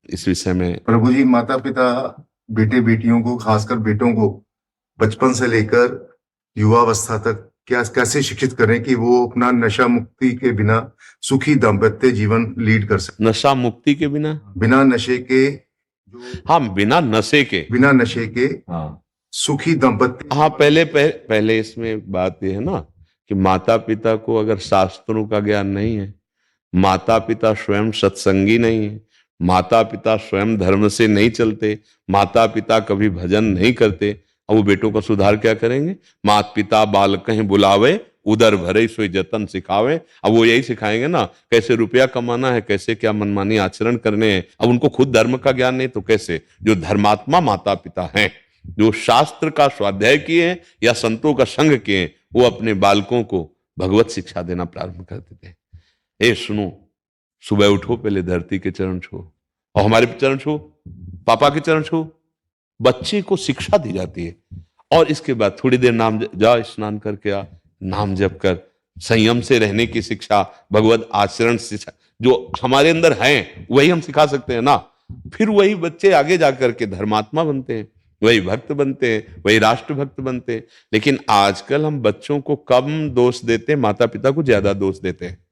इस विषय में। प्रभु जी, माता पिता बेटे बेटियों को, खासकर बेटों को बचपन से लेकर युवावस्था तक क्या कैसे शिक्षित करें कि वो अपना नशा मुक्ति के बिना सुखी दाम्पत्य जीवन लीड कर सके? नशा मुक्ति के बिना, बिना नशे के, जो हाँ बिना नशे के, बिना नशे के सुखी दाम्पत्य। हाँ पहले इसमें बात यह है ना कि माता पिता को अगर शास्त्रों का ज्ञान नहीं है, माता पिता स्वयं सत्संगी नहीं है, माता पिता स्वयं धर्म से नहीं चलते, माता पिता कभी भजन नहीं करते, अब वो बेटों का सुधार क्या करेंगे? माता पिता बालकहीं बुलावे, उदर भरे सोई जतन सिखावे। अब वो यही सिखाएंगे ना कैसे रुपया कमाना है, कैसे क्या मनमानी आचरण करने हैं। अब उनको खुद धर्म का ज्ञान नहीं तो कैसे? जो धर्मात्मा माता पिता हैं, जो शास्त्र का स्वाध्याय किए हैं या संतों का संग किए हैं, वो अपने बालकों को भगवत शिक्षा देना प्रारंभ कर देते हैं। ए सुनो, सुबह उठो, पहले धरती के चरण छो और हमारे चरण छो, पापा के चरण छो। बच्चे को शिक्षा दी जाती है और इसके बाद थोड़ी देर नाम जा, स्नान करके आ, नाम जप कर, संयम से रहने की शिक्षा, भगवत आचरण शिक्षा जो हमारे अंदर है वही हम सिखा सकते हैं ना। फिर वही बच्चे आगे जाकर के धर्मात्मा बनते हैं, वही भक्त बनते हैं, वही राष्ट्र भक्त बनते हैं। लेकिन आजकल हम बच्चों को कम दोष देते हैं, माता पिता को ज्यादा दोष देते हैं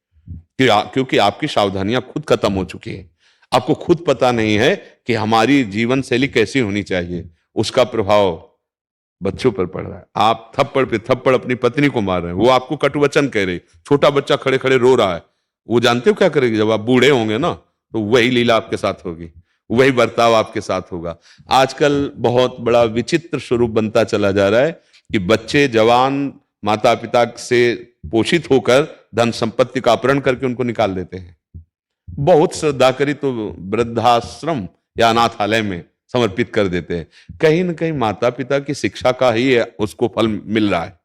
क्योंकि आपकी सावधानियां खुद खत्म हो चुकी है। आपको खुद पता नहीं है कि हमारी जीवन शैली कैसी होनी चाहिए, उसका प्रभाव बच्चों पर पड़ रहा है। आप थप्पड़ पे थप्पड़ अपनी पत्नी को मार रहे हैं, वो आपको कटुवचन कह रही, छोटा बच्चा खड़े खड़े रो रहा है, वो जानते हो क्या करेगी? जब आप बूढ़े होंगे ना तो वही लीला आपके साथ होगी, वही बर्ताव आपके साथ होगा। आजकल बहुत बड़ा विचित्र स्वरूप बनता चला जा रहा है कि बच्चे जवान माता पिता से पोषित होकर धन संपत्ति का अपहरण करके उनको निकाल देते हैं। बहुत श्रद्धा करी तो वृद्धाश्रम या अनाथालय में समर्पित कर देते हैं। कहीं ना कहीं माता पिता की शिक्षा का ही उसको फल मिल रहा है।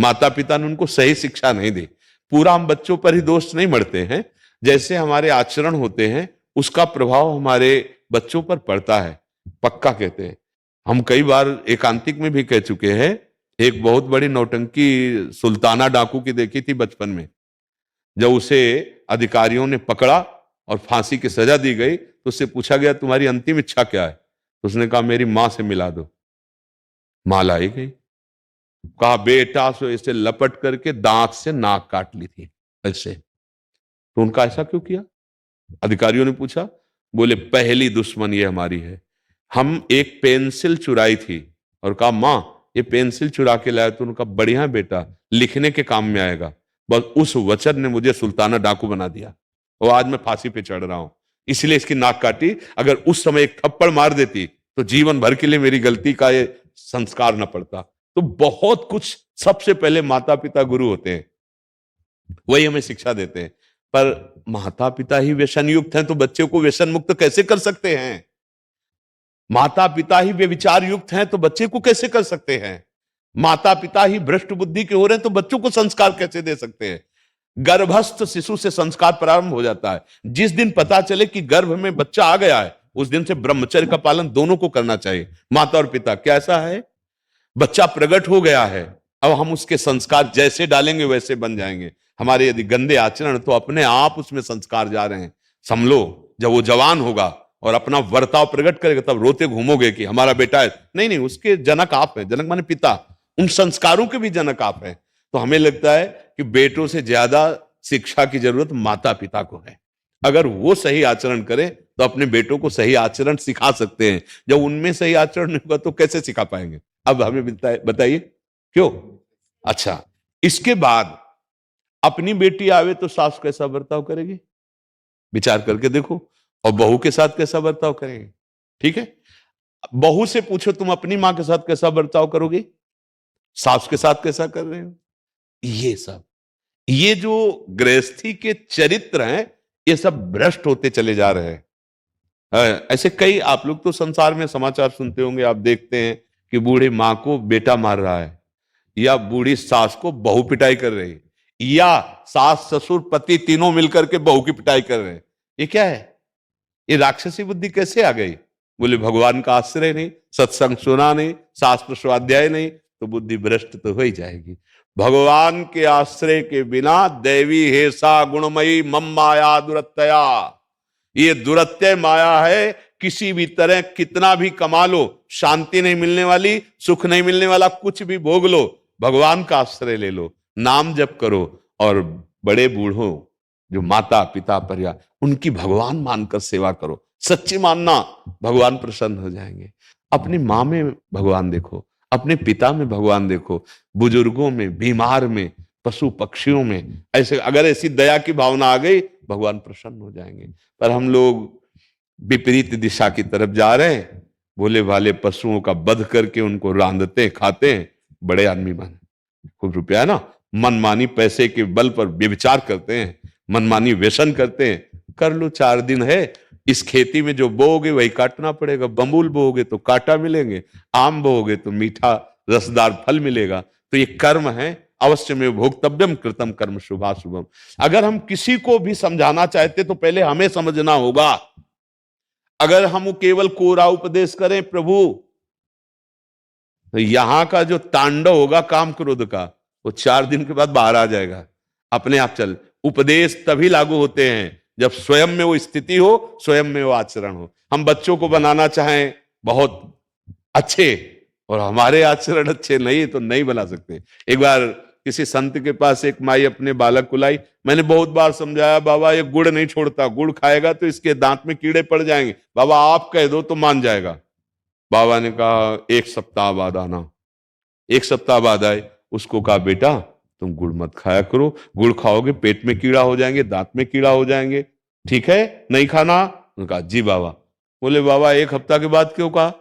माता पिता ने उनको सही शिक्षा नहीं दी। पूरा हम बच्चों पर ही दोष नहीं मढ़ते हैं, जैसे हमारे आचरण होते हैं उसका प्रभाव हमारे बच्चों पर पड़ता है, पक्का कहते हैं। हम कई बार एकांतिक में भी कह चुके हैं। एक बहुत बड़ी नौटंकी सुल्ताना डाकू की देखी थी बचपन में। जब उसे अधिकारियों ने पकड़ा और फांसी की सजा दी गई तो उससे पूछा गया तुम्हारी अंतिम इच्छा क्या है? तो उसने कहा मेरी मां से मिला दो। मां लाई गई। कहा बेटा, सो इसे लपट करके दांत से नाक काट ली थी ऐसे। तो उनका ऐसा क्यों किया? अधिकारियों ने पूछा। बोले पहली दुश्मन ये हमारी है। हम एक पेंसिल चुराई थी और कहा मां ये पेंसिल चुरा के लाया। तो उनका बढ़िया बेटा, लिखने के काम में आएगा। बस उस वचन ने मुझे सुल्ताना डाकू बना दिया और आज मैं फांसी पे चढ़ रहा हूं, इसलिए इसकी नाक काटी। अगर उस समय एक थप्पड़ मार देती तो जीवन भर के लिए मेरी गलती का ये संस्कार न पड़ता। तो बहुत कुछ, सबसे पहले माता पिता गुरु होते हैं, वही हमें शिक्षा देते हैं। पर माता पिता ही व्यसन युक्त हैं तो बच्चे को व्यसन मुक्त कैसे कर सकते हैं? माता पिता ही व्यभिचार युक्त हैं तो बच्चे को कैसे कर सकते हैं? माता पिता ही भ्रष्ट बुद्धि के हो रहे हैं तो बच्चों को संस्कार कैसे दे सकते हैं? गर्भस्थ शिशु से संस्कार प्रारंभ हो जाता है। जिस दिन पता चले कि गर्भ में बच्चा आ गया है उस दिन से ब्रह्मचर्य का पालन दोनों को करना चाहिए, माता और पिता। कैसा है? बच्चा प्रकट हो गया है, अब हम उसके संस्कार जैसे डालेंगे वैसे बन जाएंगे। हमारे यदि गंदे आचरण तो अपने आप उसमें संस्कार जा रहे हैं। समझो जब वो जवान होगा और अपना वर्ताव प्रकट करेगा तब रोते घूमोगे कि हमारा बेटा है। नहीं नहीं, उसके जनक आप हैं, जनक माने पिता, उन संस्कारों के भी जनक आप हैं। तो हमें लगता है कि बेटों से ज्यादा शिक्षा की जरूरत माता पिता को है। अगर वो सही आचरण करें तो अपने बेटों को सही आचरण सिखा सकते हैं। जब उनमें सही आचरण नहीं होगा तो कैसे सिखा पाएंगे? अब हमें बताइए क्यों? अच्छा, इसके बाद अपनी बेटी आवे तो सास कैसा बर्ताव करेगी, विचार करके देखो। और बहू के साथ कैसा बर्ताव करेंगे? ठीक है, बहू से पूछो तुम अपनी मां के साथ कैसा बर्ताव करोगे, सास के साथ कैसा कर रहे हो। ये जो गृहस्थी के चरित्र हैं ये सब भ्रष्ट होते चले जा रहे हैं। ऐसे कई, आप लोग तो संसार में समाचार सुनते होंगे, आप देखते हैं कि बूढ़ी मां को बेटा मार रहा है, या बूढ़ी सास को बहू पिटाई कर रही है, या सास ससुर पति तीनों मिलकर के बहू की पिटाई कर रहे हैं। ये क्या है? ये राक्षसी बुद्धि कैसे आ गई? बोले भगवान का आश्रय नहीं, सत्संग सुना नहीं, शास्त्र स्वाध्याय नहीं, तो बुद्धि भ्रष्ट तो हो ही जाएगी। भगवान के आश्रय के बिना दैवी हेसा गुणमयी मम माया दुरत्यया, ये दुरत्यय माया है किसी भी तरह कितना भी कमा लो, शांति नहीं मिलने वाली, सुख नहीं मिलने वाला, कुछ भी भोग लो, भगवान का आश्रय ले लो, नाम जप करो, और बड़े बूढ़ों जो माता पिता परिवार, उनकी भगवान मानकर सेवा करो, सच्ची मानना, भगवान प्रसन्न हो जाएंगे। अपनी माँ में भगवान देखो, अपने पिता में भगवान देखो, बुजुर्गों में, बीमार में, पशु पक्षियों में, ऐसे अगर ऐसी दया की भावना आ गई, भगवान प्रसन्न हो जाएंगे। पर हम लोग विपरीत दिशा की तरफ जा रहे हैं, भोले भाले पशुओं का वध करके उनको रांधते खाते हैं, बड़े आदमी बन, खूब रुपया है ना, मनमानी पैसे के बल पर व्यभिचार करते हैं, मनमानी व्यसन करते हैं। कर लो, 4 दिन है, इस खेती में जो बोओगे वही काटना पड़ेगा, बबूल बोओगे तो कांटा मिलेंगे, आम बोओगे तो मीठा रसदार फल मिलेगा। तो ये कर्म है, अवश्य में भोक्तव्यम कृतम कर्म शुभाशुभम। अगर हम किसी को भी समझाना चाहते तो पहले हमें समझना होगा। अगर हम केवल कोरा उपदेश करें प्रभु, तो यहां का जो तांडव होगा काम क्रोध का, वो 4 दिन के बाद बाहर आ जाएगा, अपने आप चल। उपदेश तभी लागू होते हैं जब स्वयं में वो स्थिति हो, स्वयं में वो आचरण हो। हम बच्चों को बनाना चाहें बहुत अच्छे, और हमारे आचरण अच्छे नहीं तो नहीं बना सकते। एक बार किसी संत के पास एक माई अपने बालक को लाई, मैंने बहुत बार समझाया, बाबा ये गुड़ नहीं छोड़ता, गुड़ खाएगा तो इसके दांत में कीड़े पड़ जाएंगे, बाबा आप कह दो तो मान जाएगा। बाबा ने कहा 1 सप्ताह बाद आना। 1 सप्ताह बाद आए, उसको कहा बेटा तुम गुड़ मत खाया करो, गुड़ खाओगे पेट में कीड़ा हो जाएंगे, दांत में कीड़ा हो जाएंगे, ठीक है नहीं खाना? उन्होंने कहा जी बाबा। बोले बाबा 1 हफ्ता के बाद क्यों कहा,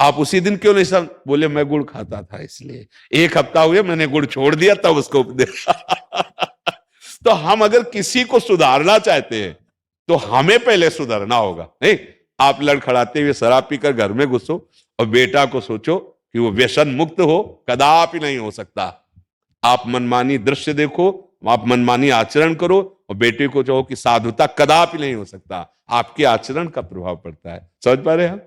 आप उसी दिन क्यों नहीं समझ? बोले मैं गुड़ खाता था इसलिए, 1 हफ्ता हुए मैंने गुड़ छोड़ दिया तब उसको उपदेश। तो हम अगर किसी को सुधारना चाहते हैं तो हमें पहले सुधरना होगा। नहीं, आप लड़खड़ाते हुए शराब पीकर घर में घुसो और बेटा को सोचो कि वो व्यसन मुक्त हो, कदापि नहीं हो सकता। आप मनमानी दृश्य देखो, आप मनमानी आचरण करो, और बेटे को चाहो कि साधुता, कदापि नहीं हो सकता। आपके आचरण का प्रभाव पड़ता है। समझ पा रहे हैं आप?